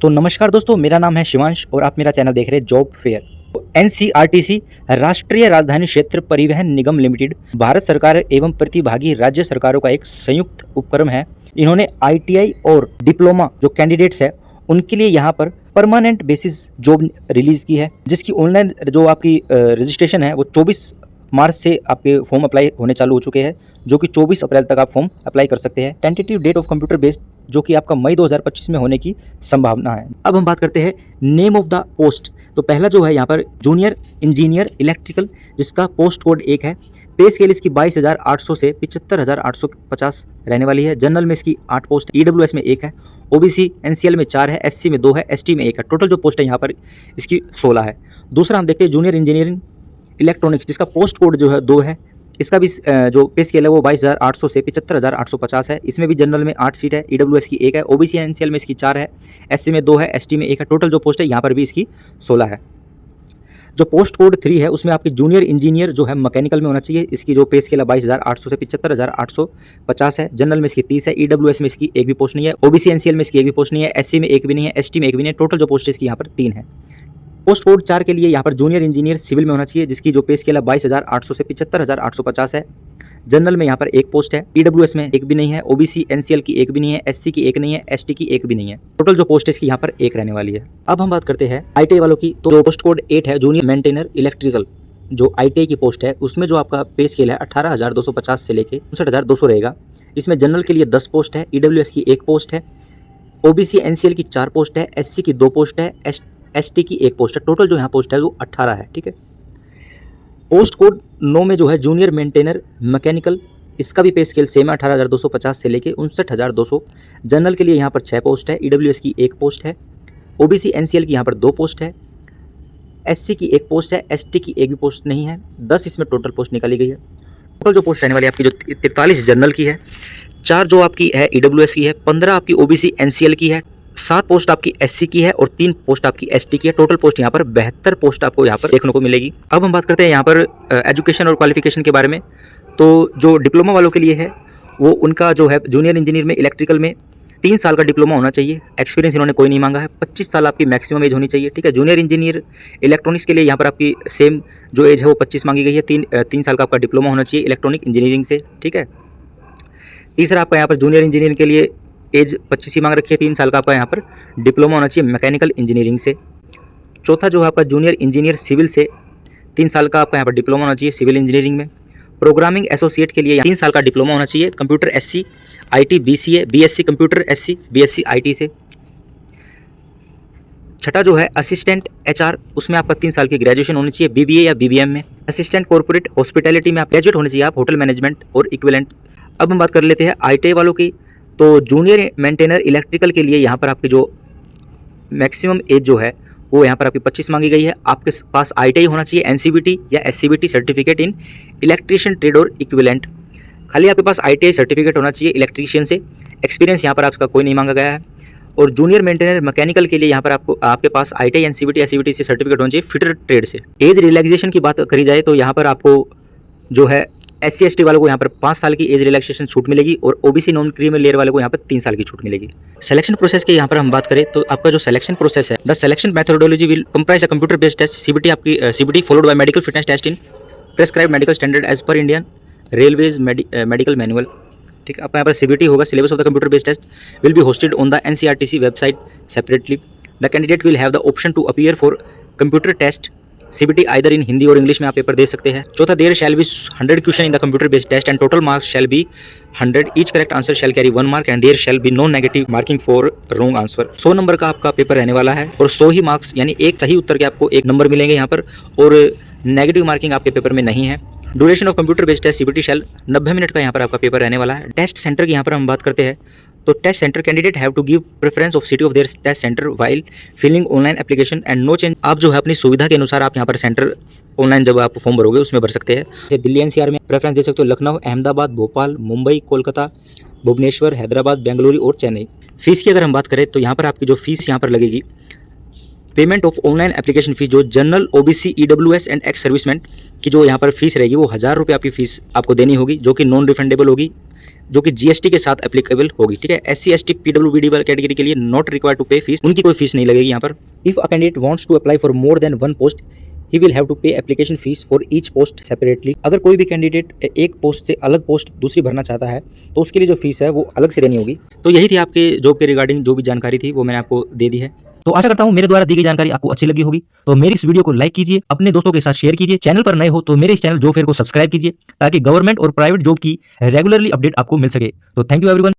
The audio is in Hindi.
तो नमस्कार दोस्तों, मेरा नाम है शिवांश और आप मेरा चैनल देख रहे हैं जॉब फेयर। एनसीआरटीसी राष्ट्रीय राजधानी क्षेत्र परिवहन निगम लिमिटेड भारत सरकार एवं प्रतिभागी राज्य सरकारों का एक संयुक्त उपक्रम है। इन्होंने आईटीआई और डिप्लोमा जो कैंडिडेट्स है उनके लिए यहाँ पर परमानेंट बेसिस जॉब रिलीज की है, जिसकी ऑनलाइन जो आपकी रजिस्ट्रेशन है वो 24 मार्च से आपके फॉर्म अप्लाई होने चालू हो चुके हैं, जो कि 24 अप्रैल तक आप फॉर्म अप्लाई कर सकते हैं। Tentative date of computer based जो कि आपका मई 2025 में होने की संभावना है। अब हम बात करते हैं नेम ऑफ द पोस्ट। तो पहला जो है यहाँ पर जूनियर इंजीनियर इलेक्ट्रिकल, जिसका पोस्ट कोड 1 है। पे स्केल इसकी 22,800 से 75,850 रहने वाली है। जनरल में इसकी 8 पोस्ट, ईडब्ल्यूएस में 1 है, ओबीसी एनसीएल में 4 है, एससी में 2 है, एसटी में 1 है। टोटल जो पोस्ट है यहाँ पर इसकी 16 है। दूसरा हम देखते हैं जूनियर इंजीनियरिंग इलेक्ट्रॉनिक्स, जिसका पोस्ट कोड जो है 2 है। इसका भी जो पे स्केल है वो 22,800 से 75,850 है। इसमें भी जनरल में 8 सीट है, ईडब्ल्यूएस की 1 है, ओबीसी एनसीएल में इसकी 4 है, एससी में 2 है, एसटी में 1 है। टोटल जो पोस्ट है यहाँ पर भी इसकी 16 है। जो पोस्ट कोड 3 है उसमें आपकी जूनियर इंजीनियर जो है मैकेनिकल में होना चाहिए। इसकी जो पे स्केल है 22,800 से 75,850 है। जनरल में इसकी 30 है, ईडब्ल्यूएस में इसकी एक भी पोस्ट नहीं है, ओबीसी एनसीएल में इसकी एक भी पोस्ट नहीं है, एससी में एक भी नहीं है, एसटी में एक भी नहीं है। टोटल जो पोस्ट है इसकी यहाँ पर 3 है। पोस्ट कोड 4 के लिए यहाँ पर जूनियर इंजीनियर सिविल में होना चाहिए, जिसकी जो पे स्केल है 22,800 से 75,850 है। जनरल में यहाँ पर एक पोस्ट है, ईडब्ल्यूएस में एक भी नहीं है, ओबीसी एनसीएल की एक भी नहीं है, एससी की एक नहीं है, एसटी की एक भी नहीं है। टोटल जो पोस्ट है इसकी यहाँ पर एक रहने वाली है। अब हम बात करते हैं आईटीआई वालों की। तो पोस्ट कोड 8 है जूनियर मेंटेनर इलेक्ट्रिकल, जो आईटीआई की पोस्ट है उसमें जो आपका पे स्केल है 18,250 से लेके 59,200 रहेगा। इसमें जनरल के लिए 10 पोस्ट है, ईडब्ल्यूएस की 1 पोस्ट है, ओबीसी एनसीएल की 4 पोस्ट है, एससी की 2 पोस्ट है, एसटी की 1 पोस्ट है। टोटल जो यहाँ पोस्ट है वो 18 है। ठीक है। पोस्ट कोड 9 में जो है जूनियर मेंटेनर मैकेनिकल, इसका भी पे स्केल सेम है 18,250 से लेके 59,200। जनरल के लिए यहाँ पर 6 पोस्ट है, ईडब्ल्यूएस की 1 पोस्ट है, ओबीसी एनसीएल की यहाँ पर 2 पोस्ट है, एससी की 1 पोस्ट है, एसटी की एक भी पोस्ट नहीं है। 10 इसमें टोटल पोस्ट निकाली गई है। टोटल जो पोस्ट रहने वाली है आपकी जो 43 जनरल की है, 4 जो आपकी है ईडब्ल्यूएस की है, 15 आपकी ओबीसी एनसीएल की है, 7 पोस्ट आपकी एससी की है और 3 पोस्ट आपकी एसटी की है। टोटल पोस्ट यहाँ पर 72 पोस्ट आपको यहाँ पर देखने को मिलेगी। अब हम बात करते हैं यहाँ पर एजुकेशन और क्वालिफिकेशन के बारे में। तो जो डिप्लोमा वालों के लिए है वो उनका जो है जूनियर इंजीनियर में इलेक्ट्रिकल में 3 साल का डिप्लोमा होना चाहिए। एक्सपीरियंस इन्होंने कोई नहीं मांगा है। 25 साल आपकी मैक्सिमम एज होनी चाहिए। ठीक है। जूनियर इंजीनियर इलेक्ट्रॉनिक्स के लिए यहाँ पर आपकी सेम जो एज है वो 25 मांगी गई है। 3 साल का आपका डिप्लोमा होना चाहिए इलेक्ट्रॉनिक इंजीनियरिंग से। ठीक है। तीसरा आपका यहाँ पर जूनियर इंजीनियर के लिए एज 25 ही मांग रखी है। 3 साल का आपका यहाँ पर डिप्लोमा होना चाहिए मैकेनिकल इंजीनियरिंग से। चौथा जो है आपका जूनियर इंजीनियर सिविल से 3 साल का आपका यहाँ पर डिप्लोमा होना चाहिए सिविल इंजीनियरिंग में। प्रोग्रामिंग एसोसिएट के लिए 3 साल का डिप्लोमा होना चाहिए computer SC IT BCA BSc computer SC BSc IT से। छठा जो है असिस्टेंट एचआर, उसमें आपका 3 साल की ग्रेजुएशन होनी चाहिए बीबीए या बीबीएम में। असिस्टेंट कॉर्पोरेट हॉस्पिटैलिटी में आप ग्रेजुएट होने चाहिए आप होटल मैनेजमेंट और इक्विवेलेंट। अब हम बात कर लेते हैं आईटीआई वालों की। तो जूनियर मेंटेनर इलेक्ट्रिकल के लिए यहाँ पर आपकी जो मैक्सिमम एज जो है वो यहाँ पर आपकी 25 मांगी गई है। आपके पास आईटीआई होना चाहिए एनसीबीटी या SCVT certificate in electrician trade और इक्विवेलेंट। खाली आपके पास आईटीआई सर्टिफिकेट होना चाहिए इलेक्ट्रीशियन से। एक्सपीरियंस यहाँ पर आपका कोई नहीं मांगा गया है। और जूनियर मेंटेनर मैकेनिकल के लिए यहाँ पर आपके पास आईटीआई एनसीबीटी एससीबीटी से सर्टिफिकेट होना चाहिए फिटर ट्रेड से। एज रिलैक्सेशन की बात करी जाए तो यहाँ पर आपको जो है एससी एसटी वालों को यहाँ पर 5 साल की एज रिलैक्सेशन छूट मिलेगी और ओबीसी नॉन क्रीमी लेयर वालों को यहाँ पर 3 साल की छूट मिलेगी। सिलेक्शन प्रोसेस के यहाँ पर हम बात करें तो आपका जो सिलेक्शन प्रोसेस है, the selection methodology will comprise a computer based test CBT आपकी CBT followed by medical fitness test in prescribed medical standard as per Indian Railways medical manual. ठीक है। आपका यहाँ पर सीबीटी होगा। Syllabus of the computer based test will be hosted on the NCERT website separately. The candidate will have the option to appear for computer test CBT either in Hindi और इंग्लिश में आप पेपर दे सकते हैं। चौथा, there shall be 100 question in the computer based test and total marks shall be 100। Each correct answer shall carry 1 mark and there shall be no negative marking for wrong answer. 100 number का आपका पेपर रहने वाला है और 100 ही मार्क्स यानी एक सही उत्तर के आपको 1 नंबर मिलेंगे यहाँ पर और नेगेटिव मार्किंग आपके पेपर में नहीं है। Duration of computer based test CBT shall 90 minute का यहाँ पर आपका पेपर रहने वाला है। टेस्ट सेंटर की यहाँ पर हम बात करते हैं तो test centre candidate have to give preference of city of their test centre while filling online application and no change. आप जो है अपनी सुविधा के अनुसार आप यहाँ पर सेंटर ऑनलाइन जब आप फॉर्म भरोगे उसमें भर सकते हैं। जैसे दिल्ली एनसीआर में प्रेफरेंस दे सकते हो, लखनऊ, अहमदाबाद, भोपाल, मुंबई, कोलकाता, भुवनेश्वर, हैदराबाद, बेंगलुरु और चेन्नई। फीस की अगर हम बात करें तो यहाँ पर आपकी जो फीस यहाँ पर लगेगी, payment of online application fees जो general OBC EWS and ex serviceman की जो यहाँ पर फीस रहेगी वो 1000 रुपये आपकी फीस आपको देनी होगी, जो कि नॉन रिफंडेबल होगी। जो कि जीएसटी के साथ एप्लीकेबल होगी। ठीक है, SC ST PWBD कैटेगरी के लिए not required to pay fees, उनकी कोई फीस नहीं लगेगी यहाँ पर। If a candidate wants to apply for more than one post he will have to pay application fees for each post separately. अगर कोई भी कैंडिडेट एक पोस्ट से अलग पोस्ट दूसरी भरना चाहता है तो उसके लिए जो फीस है वो अलग से देनी होगी। तो यही थी आपके जॉब के रिगार्डिंग जो भी जानकारी थी वो मैंने आपको दे दी है। तो आशा करता हूँ मेरे द्वारा दी गई जानकारी आपको अच्छी लगी होगी। तो मेरी इस वीडियो को लाइक कीजिए, अपने दोस्तों के साथ शेयर कीजिए। चैनल पर नए हो तो मेरे इस चैनल जॉब फेयर को सब्सक्राइब कीजिए ताकि गवर्नमेंट और प्राइवेट जॉब की रेगुलरली अपडेट आपको मिल सके। तो थैंक यू एवरीवन।